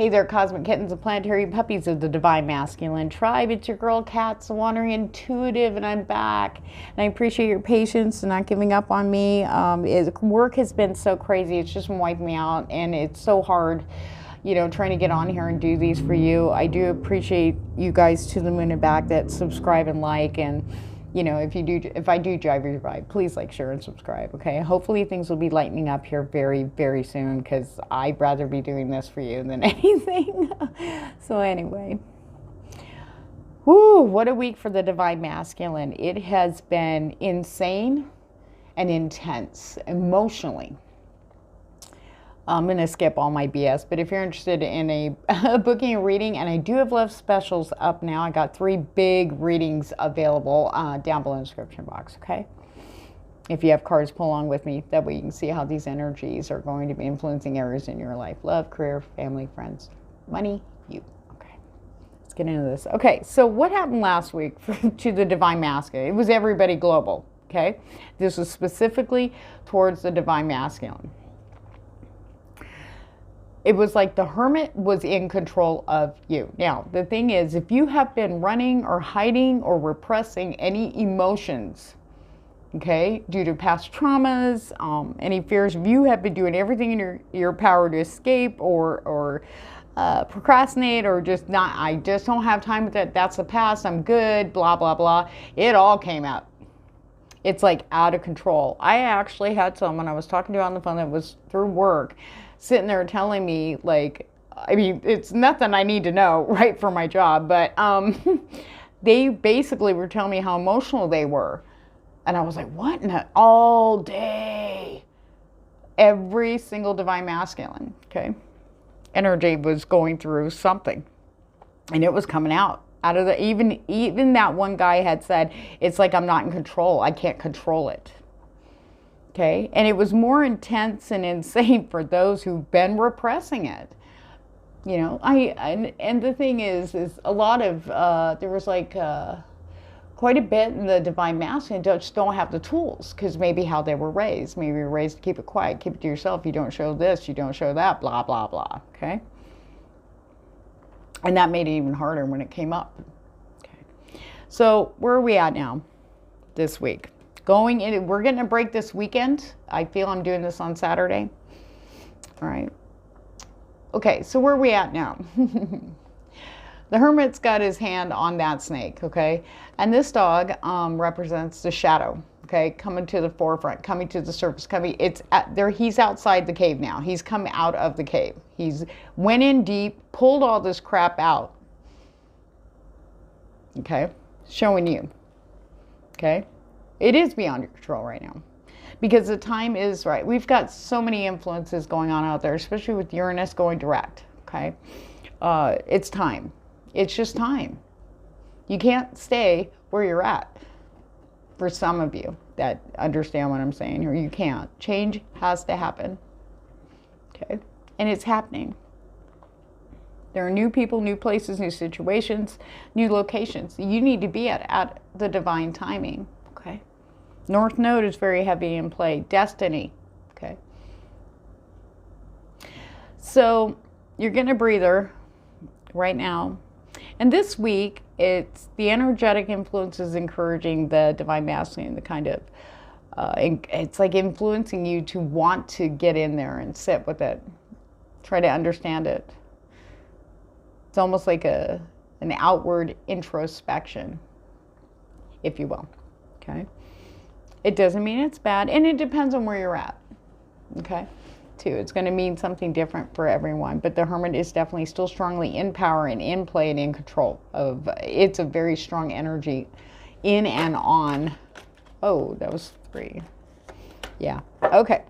Hey there, cosmic kittens and planetary puppies of the divine masculine tribe. It's your girl Catz, the wandering intuitive, and I'm back. And I appreciate your patience and not giving up on me. Work has been so crazy; it's just been wiping me out, and it's so hard, trying to get on here and do these for you. I do appreciate you guys to the moon and back that subscribe and like, and if I do drive your vibe, please like, share, and subscribe, okay? Hopefully things will be lightening up here very, very soon, because I'd rather be doing this for you than anything. So anyway. Whoo, what a week for the divine masculine. It has been insane and intense emotionally. I'm going to skip all my BS, but if you're interested in booking a reading, and I do have love specials up now. I got 3 big readings available down below in the description box, okay? If you have cards, pull along with me. That way you can see how these energies are going to be influencing areas in your life. Love, career, family, friends, money, you. Okay, let's get into this. Okay, so what happened last week to the divine masculine? It was everybody global, okay? This was specifically towards the divine masculine. It was like the Hermit was in control of you. Now, the thing is, if you have been running or hiding or repressing any emotions, okay, due to past traumas, any fears, if you have been doing everything in your power to escape or procrastinate, or just not, I just don't have time with that, that's the past, I'm good, blah, blah, blah, it all came out. It's like out of control. I actually had someone I was talking to on the phone that was through work, sitting there telling me, like, I mean, it's nothing I need to know, right, for my job, but they basically were telling me how emotional they were. And I was like, what? All day. Every single divine masculine, okay, energy was going through something. And it was coming out of the, even that one guy had said, it's like I'm not in control. I can't control it. Okay, and it was more intense and insane for those who've been repressing it. And the thing is a lot of, there was like quite a bit in the divine masculine just don't have the tools, because maybe how they were raised. Maybe you're raised to keep it quiet, keep it to yourself. You don't show this, you don't show that, blah, blah, blah, okay? And that made it even harder when it came up. Okay, so where are we at now this week? We're getting a break this weekend. I feel I'm doing this on Saturday. All right. Okay, so where are we at now? The Hermit's got his hand on that snake, okay? And this dog represents the shadow, okay? Coming to the forefront, coming to the surface, he's outside the cave now. He's come out of the cave. He's went in deep, pulled all this crap out, okay? Showing you, okay? It is beyond your control right now, because the time is right. We've got so many influences going on out there, especially with Uranus going direct, okay? It's time. It's just time. You can't stay where you're at. For some of you that understand what I'm saying here, you can't. Change has to happen, okay? And it's happening. There are new people, new places, new situations, new locations. You need to be at the divine timing, okay? North Node is very heavy in play. Destiny, okay? So you're getting a breather right now. And this week, it's the energetic influences encouraging the divine masculine, the kind of, it's like influencing you to want to get in there and sit with it. Try to understand it. It's almost like an outward introspection, if you will, okay? It doesn't mean it's bad, and it depends on where you're at, okay, too. It's going to mean something different for everyone, but the Hermit is definitely still strongly in power and in play and in control of, it's a very strong energy in and on. Oh, that was 3. Yeah, okay.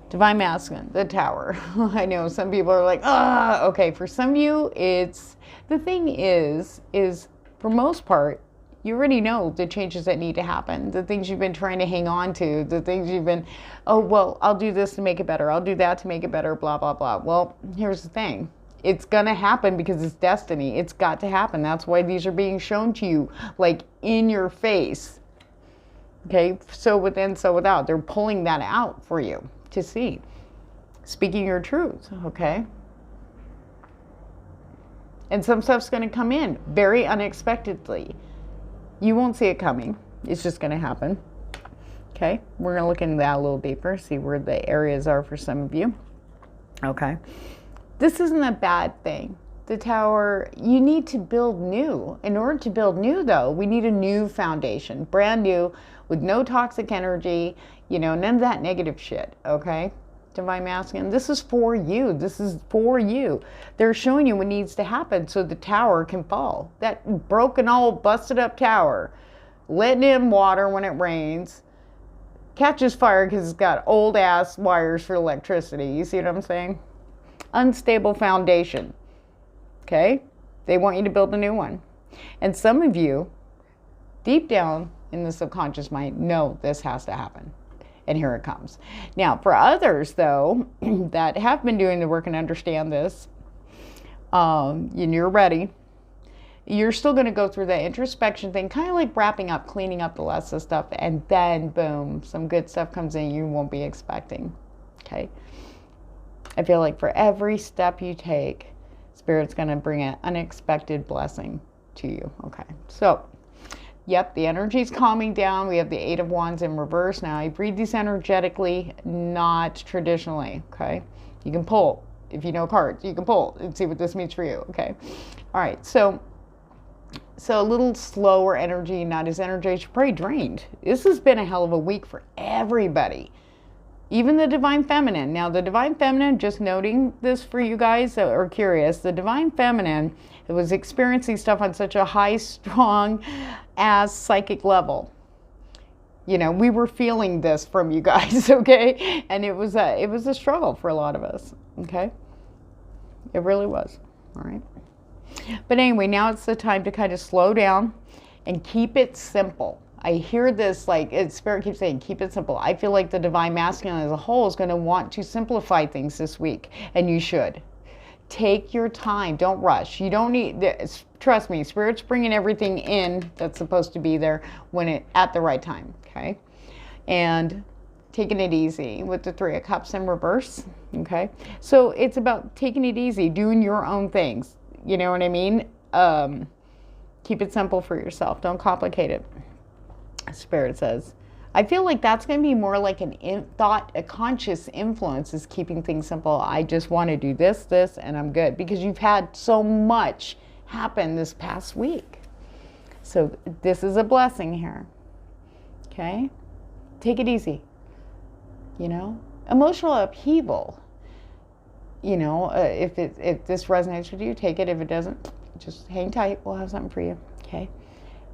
Divine masculine, the Tower. I know some people are like, okay, for some of you, the thing is for most part, you already know the changes that need to happen, the things you've been trying to hang on to, the things you've been, oh, well, I'll do this to make it better, I'll do that to make it better, blah, blah, blah. Well, here's the thing. It's going to happen because it's destiny. It's got to happen. That's why these are being shown to you, like, in your face. Okay? So within, so without. They're pulling that out for you to see. Speaking your truth, okay? And some stuff's going to come in very unexpectedly. You won't see it coming. It's just going to happen. Okay, we're going to look into that a little deeper, see where the areas are for some of you. Okay, this isn't a bad thing. The tower, you need to build new. In order to build new, though, we need a new foundation, brand new, with no toxic energy, you know, none of that negative shit, okay? Divine Masculine, this is for you. This is for you. They're showing you what needs to happen so the tower can fall. That broken, old, busted up tower, letting in water when it rains, catches fire because it's got old ass wires for electricity. You see what I'm saying? Unstable foundation. Okay? They want you to build a new one. And some of you, deep down in the subconscious mind, know this has to happen. And here it comes. Now, for others, though, that have been doing the work and understand this, and you're ready, you're still going to go through that introspection thing, kind of like wrapping up, cleaning up the rest of stuff, and then, boom, some good stuff comes in you won't be expecting. Okay? I feel like for every step you take, Spirit's going to bring an unexpected blessing to you. Okay, so, yep, the energy's calming down. We have the Eight of Wands in reverse now. I read these energetically, not traditionally, okay? You can pull. If you know cards, you can pull and see what this means for you, okay? All right, so a little slower energy, not as energized. You're pretty drained. This has been a hell of a week for everybody. Even the Divine Feminine. Now, the Divine Feminine, just noting this for you guys that are curious, the Divine Feminine was experiencing stuff on such a high, strong as psychic level. You know, we were feeling this from you guys, okay? And it was a struggle for a lot of us, okay? It really was, all right? But anyway, now it's the time to kind of slow down and keep it simple. I hear this, like, Spirit keeps saying, keep it simple. I feel like the Divine Masculine as a whole is going to want to simplify things this week, and you should. Take your time. Don't rush. You don't need, trust me, Spirit's bringing everything in that's supposed to be there at the right time, okay? And taking it easy with the Three of Cups in reverse, okay? So it's about taking it easy, doing your own things. You know what I mean? Keep it simple for yourself. Don't complicate it. Spirit says, I feel like that's going to be more like a conscious influence is keeping things simple. I just want to do this, and I'm good. Because you've had so much happen this past week. So this is a blessing here. Okay? Take it easy. You know? Emotional upheaval. You know, if this resonates with you, take it. If it doesn't, just hang tight. We'll have something for you. Okay?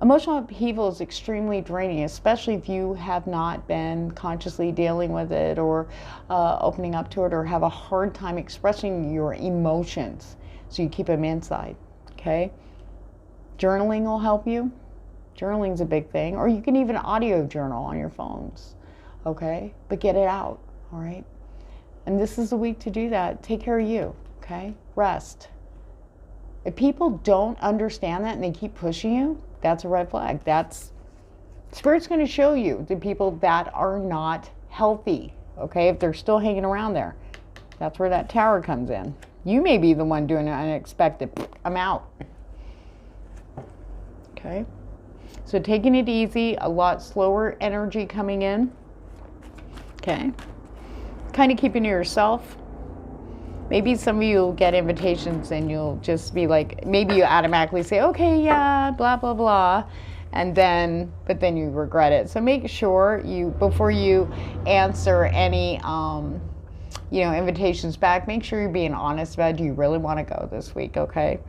Emotional upheaval is extremely draining, especially if you have not been consciously dealing with it or opening up to it or have a hard time expressing your emotions. So you keep them inside, okay? Journaling will help you. Journaling's a big thing. Or you can even audio journal on your phones, okay? But get it out, all right? And this is the week to do that. Take care of you, okay? Rest. If people don't understand that and they keep pushing you, that's a red flag. Spirit's going to show you the people that are not healthy, okay? If they're still hanging around there, that's where that tower comes in. You may be the one doing it unexpected. I'm out. Okay? So taking it easy, a lot slower energy coming in. Okay? Kind of keeping to yourself. Maybe some of you will get invitations and you'll just be like, maybe you automatically say, okay, yeah, blah, blah, blah. But then you regret it. So make sure before you answer any, invitations back, make sure you're being honest about, do you really want to go this week, okay?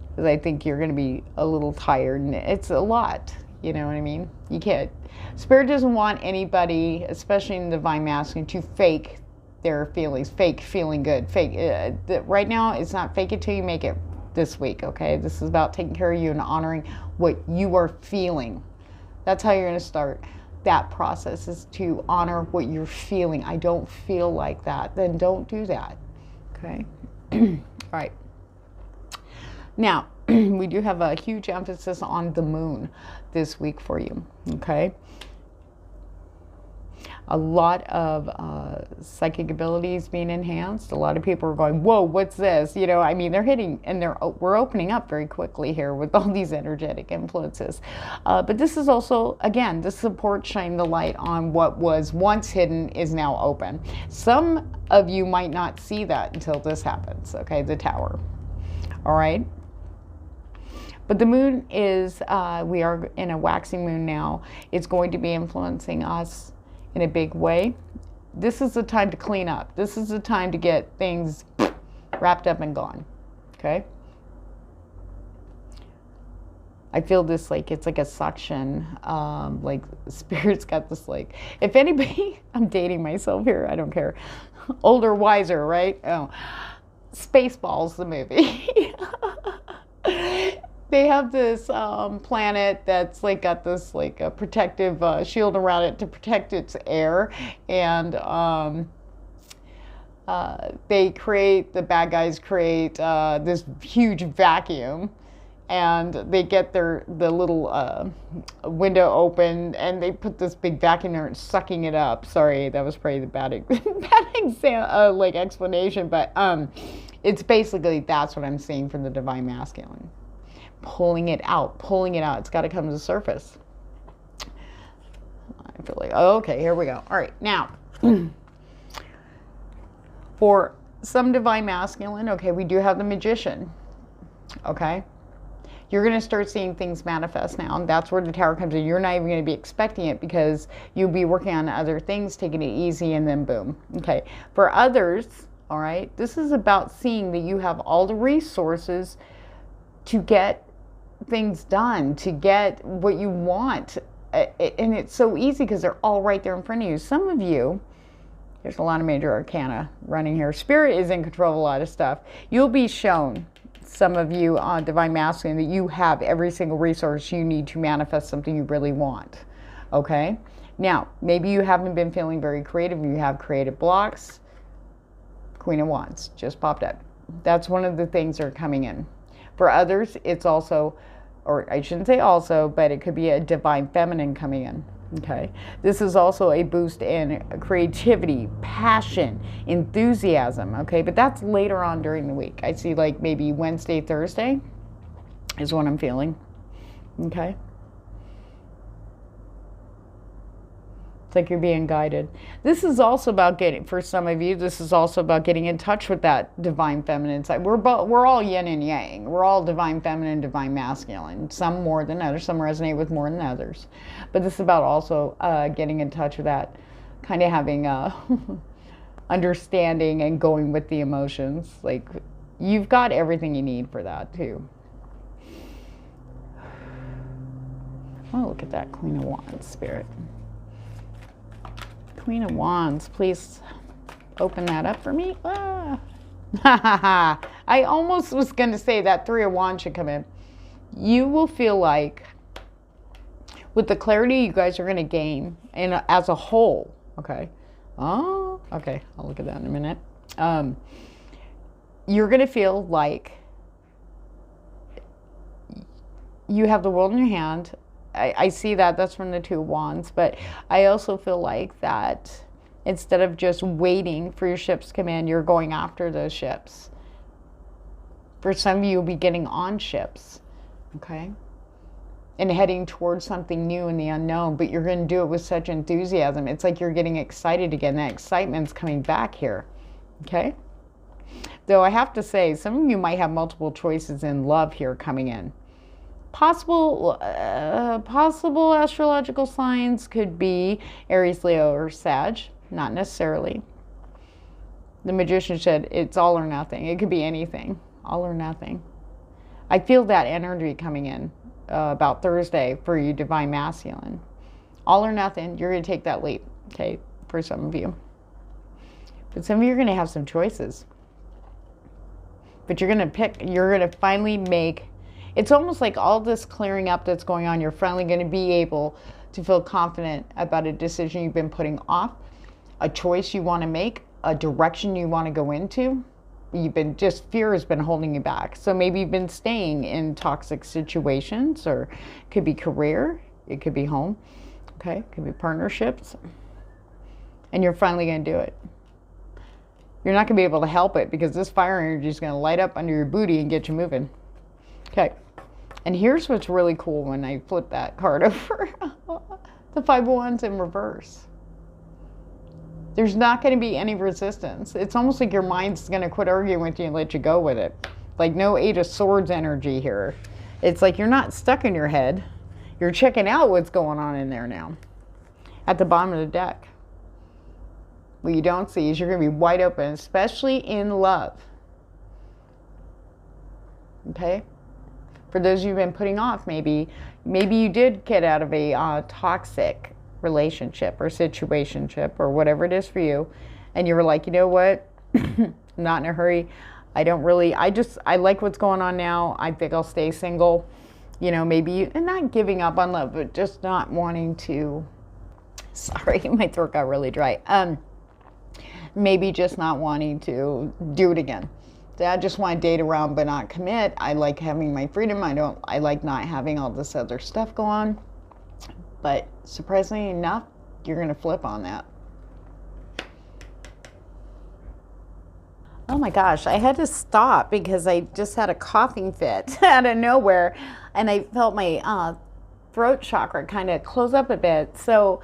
Because I think you're going to be a little tired and it's a lot, you know what I mean? You can't. Spirit doesn't want anybody, especially in the Divine Masculine, to fake their feelings, fake feeling good, right now it's not fake it till you make it this week, okay? This is about taking care of you and honoring what you are feeling. That's how you're going to start that process, is to honor what you're feeling. I don't feel like that, then don't do that, okay? All right. Now, we do have a huge emphasis on the moon this week for you, okay? A lot of psychic abilities being enhanced. A lot of people are going, whoa, what's this? You know, I mean, they're hitting, and we're opening up very quickly here with all these energetic influences. But this is also, again, this supports shining the light on what was once hidden is now open. Some of you might not see that until this happens, okay, the Tower. All right? But the moon is, we are in a waxing moon now. It's going to be influencing us in a big way. This is the time to clean up. This is the time to get things wrapped up and gone, okay? I feel this like it's like a suction, like Spirit's got this like, if anybody, I'm dating myself here, I don't care. Older, wiser, right? Oh, Spaceballs, the movie. They have this planet that's like got this like a protective shield around it to protect its air, and the bad guys create this huge vacuum, and they get the little window open, and they put this big vacuum there and sucking it up. Sorry, that was probably the bad like explanation, but it's basically, that's what I'm seeing from the Divine Masculine. Pulling it out, pulling it out. It's got to come to the surface. I feel like, oh, okay, here we go. All right, now, for some Divine Masculine, okay, we do have the Magician, okay? You're going to start seeing things manifest now, and that's where the Tower comes in. You're not even going to be expecting it because you'll be working on other things, taking it easy, and then boom, okay? For others, all right, this is about seeing that you have all the resources to get things done, to get what you want. And it's so easy because they're all right there in front of you. Some of you, there's a lot of major arcana running here. Spirit is in control of a lot of stuff. You'll be shown, some of you on Divine Masculine, that you have every single resource you need to manifest something you really want. Okay? Now, maybe you haven't been feeling very creative. You have creative blocks. Queen of Wands just popped up. That's one of the things that are coming in. For others, it's also, or I shouldn't say also, but it could be a Divine Feminine coming in, okay? This is also a boost in creativity, passion, enthusiasm, okay? But that's later on during the week. I see like maybe Wednesday, Thursday is what I'm feeling, okay? It's like you're being guided. This is also about getting, for some of you, this is also about getting in touch with that Divine Feminine side. We're all yin and yang. We're all Divine Feminine, Divine Masculine. Some more than others. Some resonate with more than others. But this is about also getting in touch with that, kind of having understanding and going with the emotions. Like, you've got everything you need for that, too. Oh, look at that Queen of Wands, Spirit. Queen of Wands, please open that up for me. Ah. I almost was going to say that Three of Wands should come in. You will feel like, with the clarity you guys are going to gain, and as a whole, okay? Oh, okay. I'll look at that in a minute. You're going to feel like you have the world in your hand. I see that. That's from the Two of Wands. But I also feel like that instead of just waiting for your ships to come in, you're going after those ships. For some of you, you'll be getting on ships, okay? And heading towards something new in the unknown. But you're going to do it with such enthusiasm. It's like you're getting excited again. That excitement's coming back here, okay? Though I have to say, some of you might have multiple choices in love here coming in. Possible astrological signs could be Aries, Leo, or Sag. Not necessarily. The Magician said it's all or nothing. It could be anything. All or nothing. I feel that energy coming in about Thursday for you Divine Masculine. All or nothing. You're going to take that leap, okay, for some of you. But some of you are going to have some choices. But you're going to pick, you're going to finally make, it's almost like all this clearing up that's going on, you're finally going to be able to feel confident about a decision you've been putting off, a choice you want to make, a direction you want to go into. You've been, just fear has been holding you back. So maybe you've been staying in toxic situations, or it could be career, it could be home, okay, it could be partnerships. And you're finally going to do it. You're not going to be able to help it because this fire energy is going to light up under your booty and get you moving. Okay. And here's what's really cool when I flip that card over. The Five of Wands in reverse. There's not going to be any resistance. It's almost like your mind's going to quit arguing with you and let you go with it. Like no Eight of Swords energy here. It's like you're not stuck in your head. You're checking out what's going on in there now. At the bottom of the deck. What you don't see is you're going to be wide open, especially in love. Okay? For those you've been putting off, maybe you did get out of a toxic relationship or situationship or whatever it is for you, and you were like, you know what? I'm not in a hurry. I like what's going on now. I think I'll stay single. You know, maybe and not giving up on love, but just not wanting to. Sorry, my throat got really dry. Maybe just not wanting to do it again. I just want to date around but not commit. I like having my freedom. I like not having all this other stuff go on. But surprisingly enough, you're going to flip on that. Oh my gosh, I had to stop because I just had a coughing fit out of nowhere. And I felt my throat chakra kind of close up a bit. So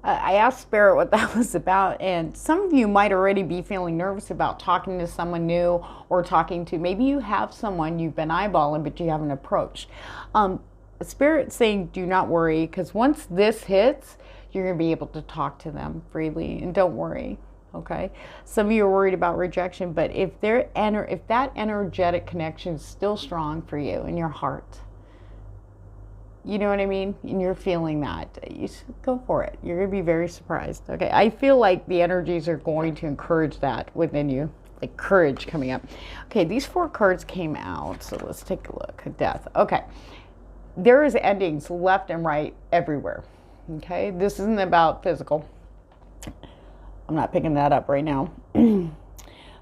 I asked Spirit what that was about, and some of you might already be feeling nervous about talking to someone new or maybe you have someone you've been eyeballing but you haven't approached. Spirit's saying do not worry, because once this hits, you're going to be able to talk to them freely, and don't worry, okay? Some of you are worried about rejection, but if that energetic connection is still strong for you in your heart, you know what I mean? And you're feeling that. You should go for it. You're going to be very surprised. Okay, I feel like the energies are going to encourage that within you. Like courage coming up. Okay, these 4 cards came out. So let's take a look. Death. Okay. There is endings left and right everywhere. Okay, this isn't about physical. I'm not picking that up right now.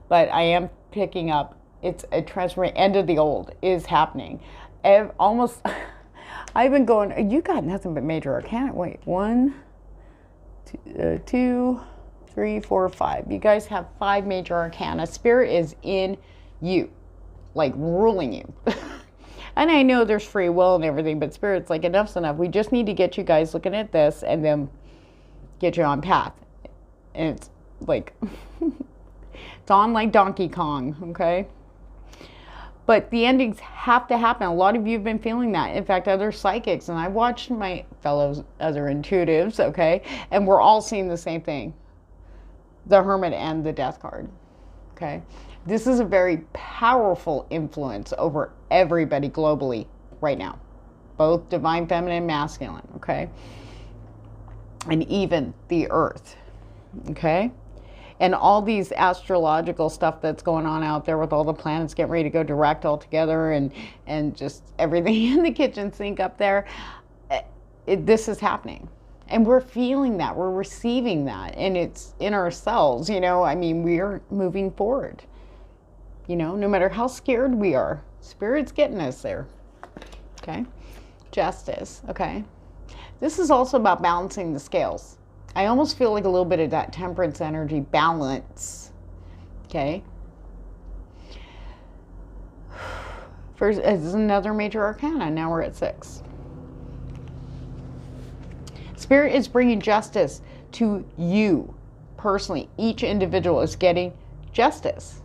But I am picking up, it's a transformation. End of the old is happening. Almost... I've been going, you got nothing but major arcana. Wait, 1, 2, 3, 4, 5. You guys have 5 major arcana. Spirit is in you, like ruling you. And I know there's free will and everything, but Spirit's like, enough's enough. We just need to get you guys looking at this and then get you on path. And it's like, it's on like Donkey Kong, okay? But the endings have to happen. A lot of you have been feeling that. In fact, other psychics, and I watched my fellow other intuitives, okay? And we're all seeing the same thing. The Hermit and the Death card, okay? This is a very powerful influence over everybody globally right now. Both divine feminine and masculine, okay? And even the earth, okay? And all these astrological stuff that's going on out there with all the planets getting ready to go direct all together and just everything in the kitchen sink up there, this is happening. And we're feeling that, we're receiving that, and it's in ourselves, you know, I mean, we are moving forward. You know, no matter how scared we are, Spirit's getting us there, okay? Justice, okay? This is also about balancing the scales. I almost feel like a little bit of that temperance energy balance, okay? First, this is another major arcana. Now we're at 6. Spirit is bringing justice to you personally. Each individual is getting justice.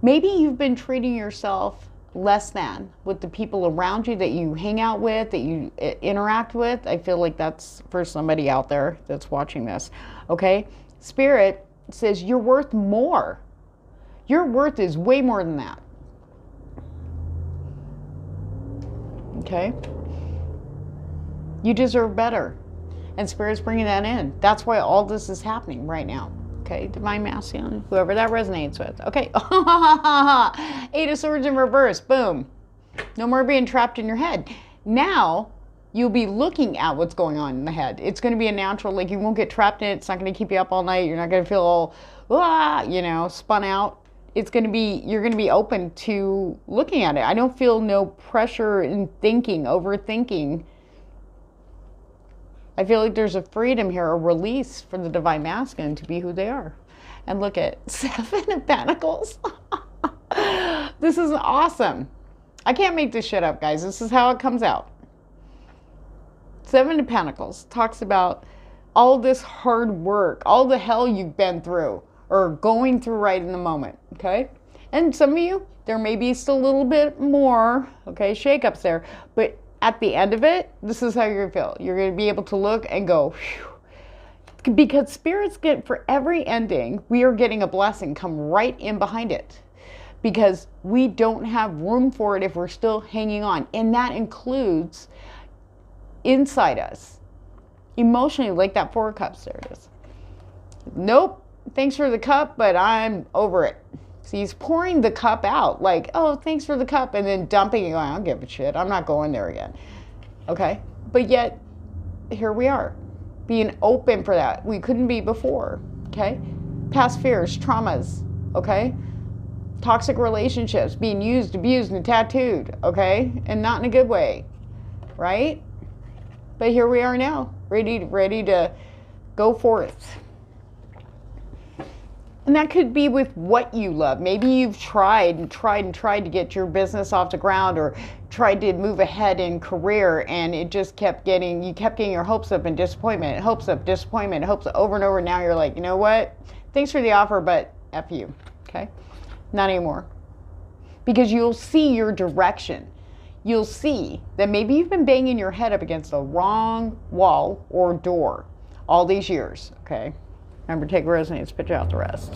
Maybe you've been treating yourself less than with the people around you that you hang out with, that you interact with. I feel like that's for somebody out there that's watching this, okay? Spirit says you're worth more. Your worth is way more than that, okay? You deserve better, and Spirit's bringing that in. That's why all this is happening right now. Okay, divine masculine, whoever that resonates with. Okay, 8 of Swords in reverse, boom. No more being trapped in your head. Now, you'll be looking at what's going on in the head. It's going to be a natural, like you won't get trapped in it. It's not going to keep you up all night. You're not going to feel all, you know, spun out. It's going to be, you're going to be open to looking at it. I don't feel no pressure in thinking, overthinking. I feel like there's a freedom here, a release for the divine masculine to be who they are. And look at 7 of Pentacles. This is awesome. I can't make this shit up, guys. This is how it comes out. 7 of Pentacles talks about all this hard work, all the hell you've been through or going through right in the moment, okay? And some of you, there may be still a little bit more, okay, shakeups there, but at the end of it, this is how you're going to feel. You're going to be able to look and go, phew. Because spirits get, for every ending, we are getting a blessing come right in behind it. Because we don't have room for it if we're still hanging on. And that includes inside us. Emotionally, like that 4 of Cups, there it is. Nope, thanks for the cup, but I'm over it. See, he's pouring the cup out, like, oh, thanks for the cup, and then dumping it, going, I don't give a shit, I'm not going there again. Okay, but yet, here we are, being open for that. We couldn't be before, okay? Past fears, traumas, okay? Toxic relationships, being used, abused, and tattooed, okay? And not in a good way, right? But here we are now, ready to go forth. And that could be with what you love. Maybe you've tried to get your business off the ground or tried to move ahead in career, and it just you kept getting your hopes up and disappointment, hopes up, disappointment, hopes up, over and over. Now you're like, you know what? Thanks for the offer, but F you, okay? Not anymore. Because you'll see your direction. You'll see that maybe you've been banging your head up against the wrong wall or door all these years, okay? Remember, take resonates, spit out the rest.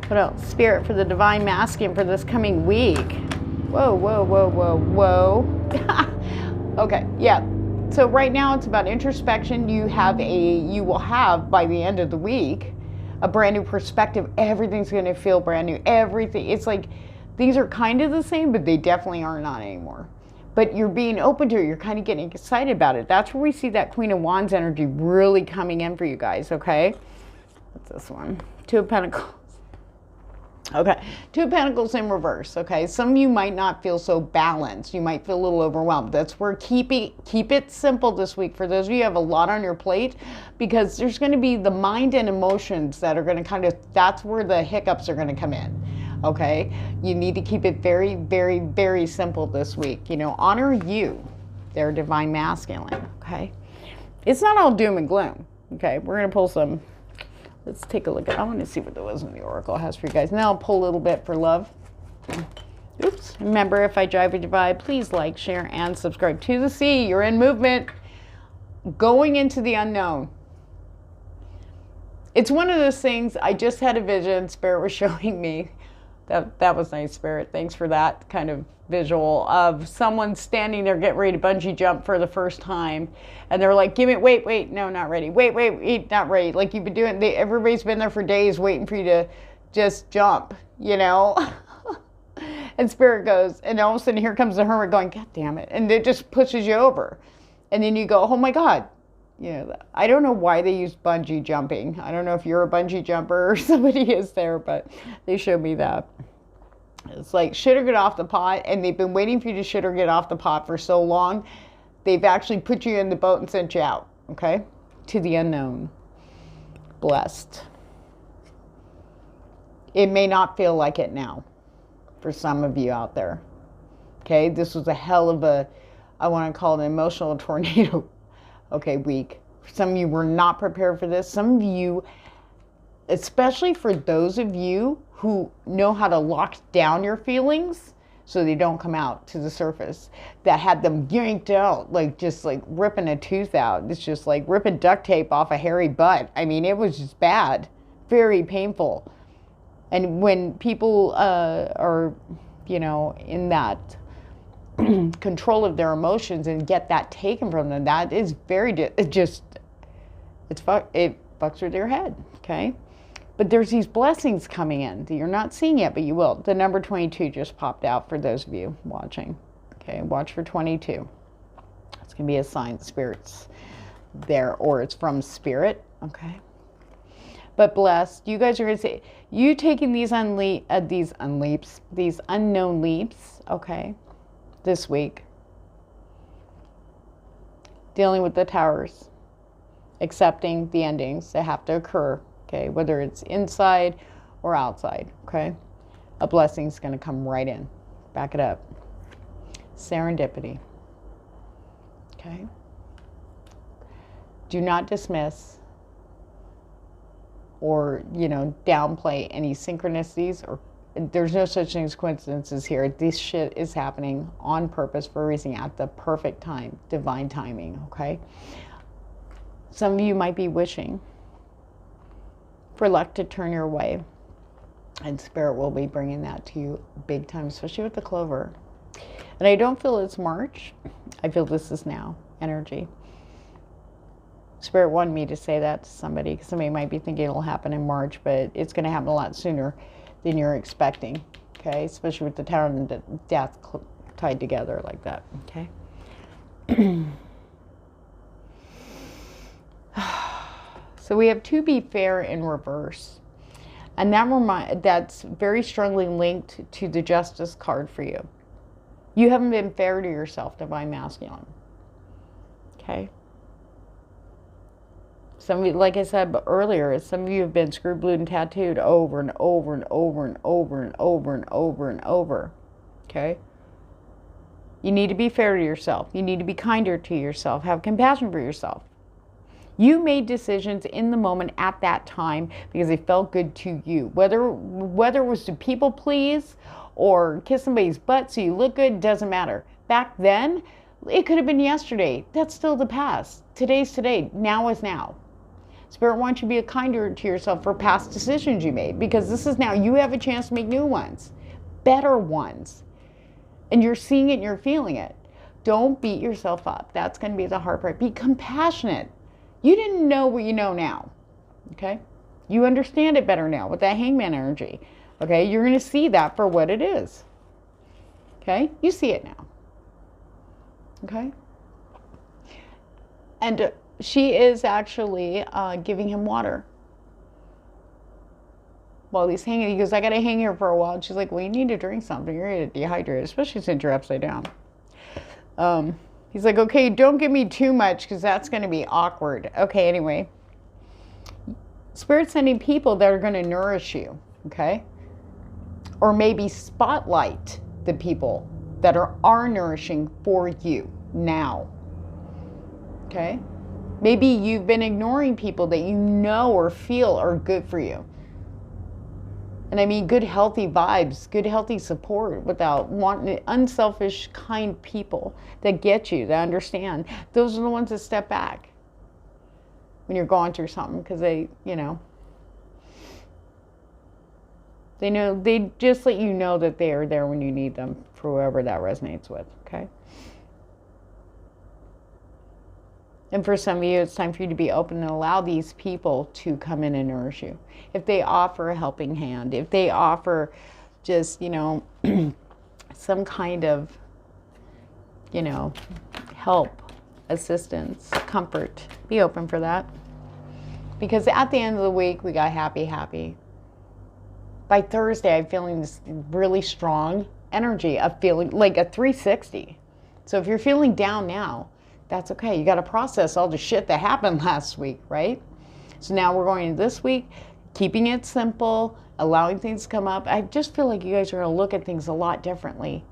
What else? Spirit for the divine masculine for this coming week. Whoa, whoa, whoa, whoa, whoa. Okay, yeah. So right now it's about introspection. You will have by the end of the week a brand new perspective. Everything's going to feel brand new. Everything. It's like things are kind of the same, but they definitely are not anymore. But you're being open to it. You're kind of getting excited about it. That's where we see that Queen of Wands energy really coming in for you guys, okay? What's this one? 2 of Pentacles. Okay, 2 of Pentacles in reverse, okay? Some of you might not feel so balanced. You might feel a little overwhelmed. That's where keep it simple this week. For those of you who have a lot on your plate, because there's going to be the mind and emotions that are going to that's where the hiccups are going to come in, okay? You need to keep it very, very, very simple this week. You know, honor you, their divine masculine, okay? It's not all doom and gloom, okay? We're going to pull some. Let's take a look at, I want to see what the wisdom the Oracle has for you guys. Now I'll pull a little bit for love. Oops. Remember, if I drive or divide, please like, share, and subscribe to the sea. You're in movement. Going into the unknown. It's one of those things, I just had a vision, Spirit was showing me. That was nice, Spirit. Thanks for that kind of visual of someone standing there getting ready to bungee jump for the first time. And they're like, wait, no, not ready. Wait, not ready. Like you've been doing, everybody's been there for days waiting for you to just jump, you know? And Spirit goes, and all of a sudden here comes the Hermit going, God damn it. And it just pushes you over. And then you go, oh my God. You know, I don't know why they use bungee jumping. I don't know if you're a bungee jumper or somebody is there, but they showed me that. It's like shit or get off the pot, and they've been waiting for you to shit or get off the pot for so long, they've actually put you in the boat and sent you out, okay? To the unknown. Blessed. It may not feel like it now for some of you out there, okay? This was a hell of a, I want to call it an emotional tornado, okay, week. Some of you were not prepared for this. Some of you, especially for those of you who know how to lock down your feelings so they don't come out to the surface, that had them yanked out, like just like ripping a tooth out. It's just like ripping duct tape off a hairy butt. I mean, it was just bad, very painful. And when people are, you know, in that control of their emotions and get that taken from them, that is very, it fucks with your head, okay? But there's these blessings coming in that you're not seeing yet, but you will. The number 22 just popped out for those of you watching. Okay, watch for 22. It's going to be a sign Spirit's there, or it's from Spirit, okay? But blessed, you guys are going to say, you taking these these unknown leaps, okay, this week, dealing with the towers, accepting the endings that have to occur, okay, whether it's inside or outside, okay? A blessing's going to come right in. Back it up. Serendipity, okay? Do not dismiss or, downplay any synchronicities, or there's no such thing as coincidences here. This shit is happening on purpose for a reason at the perfect time, divine timing, okay? Some of you might be wishing for luck to turn your way, and Spirit will be bringing that to you big time, especially with the clover. And I don't feel it's March. I feel this is now energy. Spirit wanted me to say that to somebody, because somebody might be thinking it'll happen in March, but it's going to happen a lot sooner than you're expecting, okay? Especially with the Tower and the Death tied together like that, okay? So we have to be fair in reverse. And that's very strongly linked to the Justice card for you. You haven't been fair to yourself, Divine Masculine, okay? Some of you, like I said earlier, some of you have been screwed, blued, and tattooed over and over and over and over and over and over and over. Okay? You need to be fair to yourself. You need to be kinder to yourself. Have compassion for yourself. You made decisions in the moment at that time because they felt good to you. Whether it was to people please or kiss somebody's butt so you look good, doesn't matter. Back then, it could have been yesterday. That's still the past. Today's today. Now is now. Spirit wants you to be kinder to yourself for past decisions you made, because this is now. You have a chance to make new ones, better ones. And you're seeing it and you're feeling it. Don't beat yourself up. That's going to be the hard part. Be compassionate. You didn't know what you know now. Okay? You understand it better now with that Hangman energy. Okay? You're going to see that for what it is. Okay? You see it now. Okay? And she is actually giving him water while he's hanging. He goes, I got to hang here for a while. And she's like, well, you need to drink something. You're going to dehydrate, especially since you're upside down. He's like, okay, don't give me too much because that's going to be awkward. Okay, anyway. Spirit's sending people that are going to nourish you, okay? Or maybe spotlight the people that are nourishing for you now, okay? Maybe you've been ignoring people that you know or feel are good for you. And I mean good, healthy vibes, good, healthy support without wanting unselfish, kind people that get you, that understand. Those are the ones that step back when you're going through something, because they know, they just let you know that they are there when you need them, for whoever that resonates with, okay? And for some of you, it's time for you to be open and allow these people to come in and nourish you. If they offer a helping hand, if they offer just, some kind of, help, assistance, comfort, be open for that. Because at the end of the week, we got happy. By Thursday, I'm feeling this really strong energy of feeling like a 360. So if you're feeling down now, that's okay. You got to process all the shit that happened last week, right? So now we're going into this week, keeping it simple, allowing things to come up. I just feel like you guys are going to look at things a lot differently.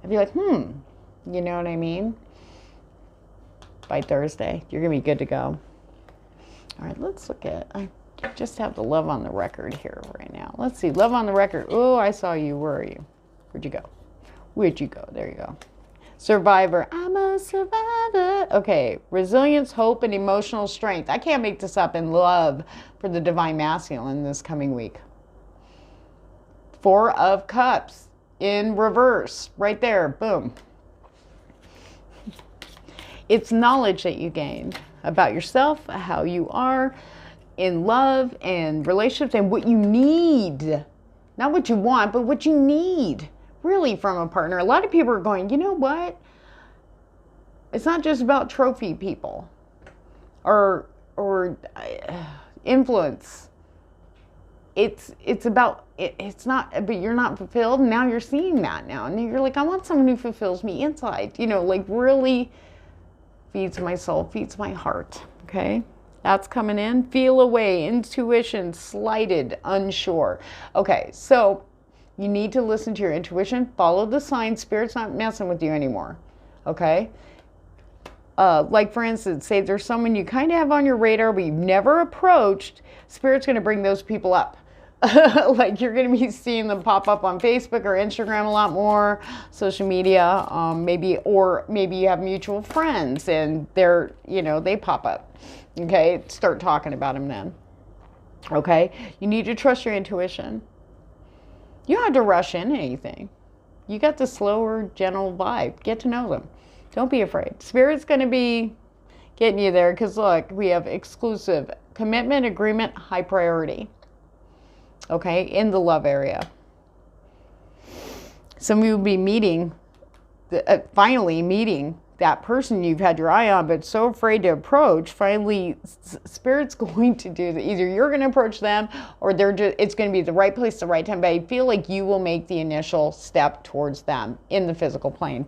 I'd be like, you know what I mean? By Thursday, you're going to be good to go. All right, let's look at, I just have the love on the record here right now. Let's see, love on the record. Oh, I saw you. Where are you? Where'd you go? Where'd you go? There you go. Survivor. I'm a survivor. Okay. Resilience, hope, and emotional strength. I can't make this up. In love for the Divine Masculine this coming week. 4 of Cups in reverse. Right there. Boom. It's knowledge that you gained about yourself, how you are in love and relationships, and what you need. Not what you want, but what you need. Really, from a partner. A lot of people are going, you know what? It's not just about trophy people or influence. It's about it's not, but you're not fulfilled. Now you're seeing that now, and you're like, I want someone who fulfills me inside. Like really feeds my soul, feeds my heart. Okay, That's coming in. Feel away, intuition, slighted, unsure. Okay, so you need to listen to your intuition, follow the signs. Spirit's not messing with you anymore. Okay? Like for instance, say there's someone you kind of have on your radar but you've never approached, Spirit's going to bring those people up. Like you're going to be seeing them pop up on Facebook or Instagram a lot more, social media, maybe you have mutual friends and they're, they pop up. Okay, start talking about them then. Okay, you need to trust your intuition. You don't have to rush in anything. You got the slower, gentle vibe. Get to know them. Don't be afraid. Spirit's going to be getting you there because look, we have exclusive commitment, agreement, high priority. Okay, in the love area. Some of you will be meeting, finally meeting that person you've had your eye on but so afraid to approach. Finally, Spirit's going to do that. Either you're going to approach them or it's going to be the right place, the right time. But I feel like you will make the initial step towards them in the physical plane.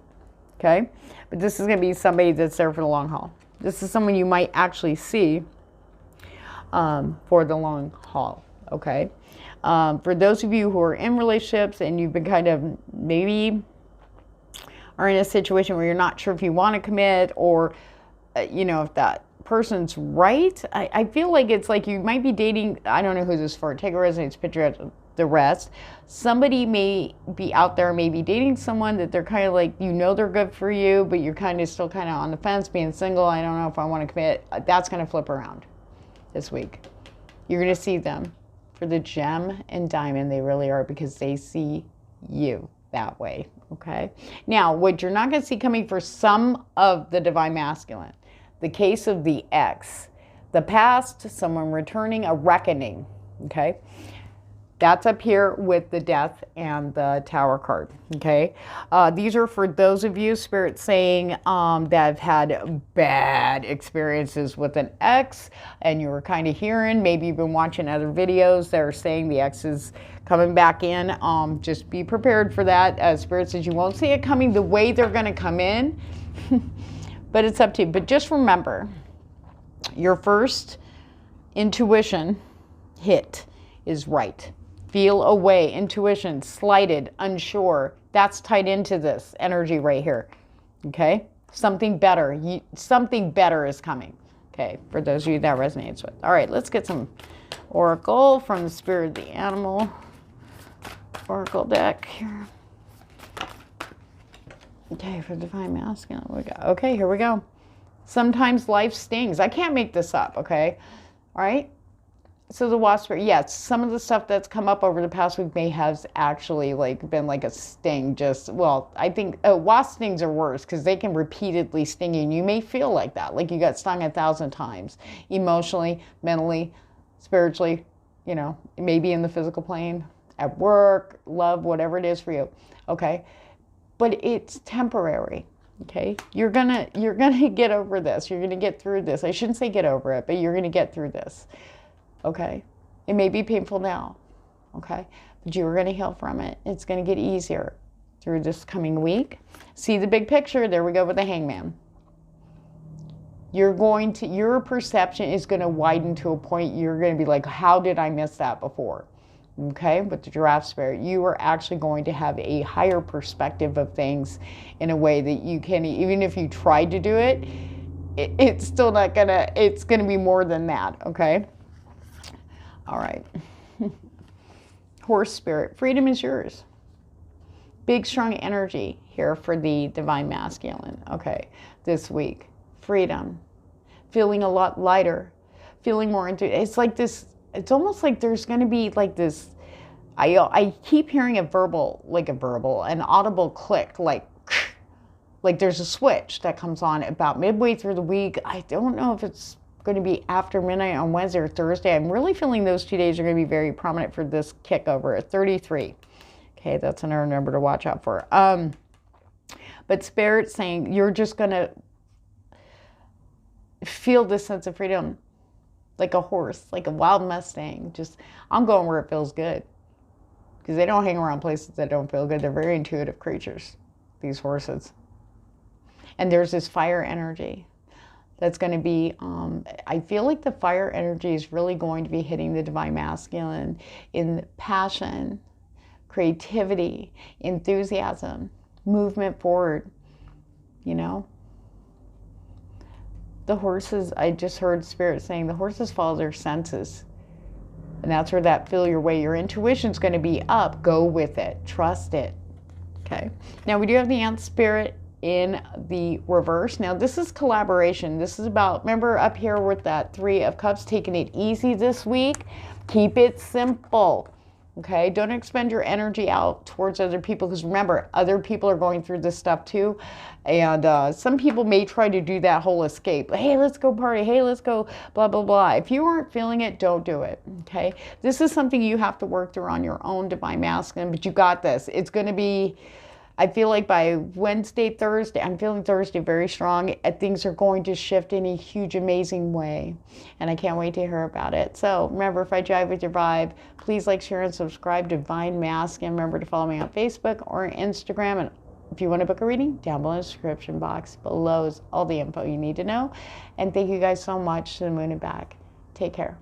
Okay? But this is going to be somebody that's there for the long haul. This is someone you might actually see for the long haul. Okay? For those of you who are in relationships and you've been kind of maybe are in a situation where you're not sure if you want to commit or, if that person's right, I feel like it's like you might be dating, I don't know who this is for, take a resonates picture of the rest. Somebody may be out there, maybe dating someone that they're kind of like, they're good for you, but you're kind of still kind of on the fence, being single. I don't know if I want to commit. That's going to flip around this week. You're going to see them for the gem and diamond they really are because they see you that way. Okay. Now, what you're not going to see coming for some of the divine masculine, the case of the ex, the past, someone returning, a reckoning. Okay. That's up here with the death and the tower card. Okay. These are for those of you, Spirit saying, that have had bad experiences with an ex and you were kind of hearing, maybe you've been watching other videos that are saying the ex is coming back in. Just be prepared for that. Spirit says you won't see it coming the way they're going to come in, but it's up to you. But just remember, your first intuition hit is right. Feel away, intuition, slighted, unsure. That's tied into this energy right here. Okay? Something better. Something better is coming. Okay, for those of you that resonates with. All right, let's get some oracle from the Spirit of the Animal oracle deck here. Okay, for divine masculine, we got. Okay, here we go. Sometimes life stings. I can't make this up. Okay, all right. So the wasp spirit, yes, some of the stuff that's come up over the past week may have actually been like a sting. I think wasp stings are worse because they can repeatedly sting you and you may feel like that, like you got stung 1,000 times, emotionally, mentally, spiritually, maybe in the physical plane, at work, love, whatever it is for you. Okay. But it's temporary. Okay. You're gonna get over this. You're gonna get through this. I shouldn't say get over it, but you're gonna get through this. Okay, it may be painful now, okay, but you're going to heal from it. It's going to get easier through this coming week. See the big picture. There we go with the Hangman. Your perception is going to widen to a point you're going to be like, how did I miss that before? Okay, with the Giraffe Spirit, you are actually going to have a higher perspective of things in a way that you can, even if you tried to do it, it's still not going to, it's going to be more than that, okay? All right. Horse Spirit, freedom is yours. Big, strong energy here for the divine masculine. Okay, this week. Freedom. Feeling a lot lighter. Feeling more into it. It's like this, it's almost like there's going to be like this, I keep hearing an audible click, like there's a switch that comes on about midway through the week. I don't know if it's going to be after midnight on Wednesday or Thursday. I'm really feeling those 2 days are going to be very prominent for this kick over at 33. Okay, that's another number to watch out for. But Spirit saying you're just going to feel this sense of freedom like a horse, like a wild Mustang. I'm going where it feels good because they don't hang around places that don't feel good. They're very intuitive creatures, these horses. And there's this fire energy. that's going to be, I feel like the fire energy is really going to be hitting the divine masculine in passion, creativity, enthusiasm, movement forward, you know. The horses, I just heard Spirit saying the horses follow their senses. And that's where that feel your way. Your intuition's going to be up. Go with it. Trust it. Okay. Now we do have the Ant Spirit in the reverse. Now this is collaboration. This is about, remember up here with that 3 of Cups, taking it easy this week. Keep it simple. Okay, don't expend your energy out towards other people, because remember, other people are going through this stuff too. And some people may try to do that whole escape. Hey, let's go party. Hey, let's go blah, blah, blah. If you aren't feeling it, don't do it. Okay, this is something you have to work through on your own, divine masculine, but you got this. It's going to be, I feel like by Wednesday, Thursday, I'm feeling Thursday very strong. Things are going to shift in a huge, amazing way. And I can't wait to hear about it. So remember, if I jive with your vibe, please like, share, and subscribe to Divine Masculine. Remember to follow me on Facebook or Instagram. And if you want to book a reading, down below in the description box below is all the info you need to know. And thank you guys so much. To the moon and back. Take care.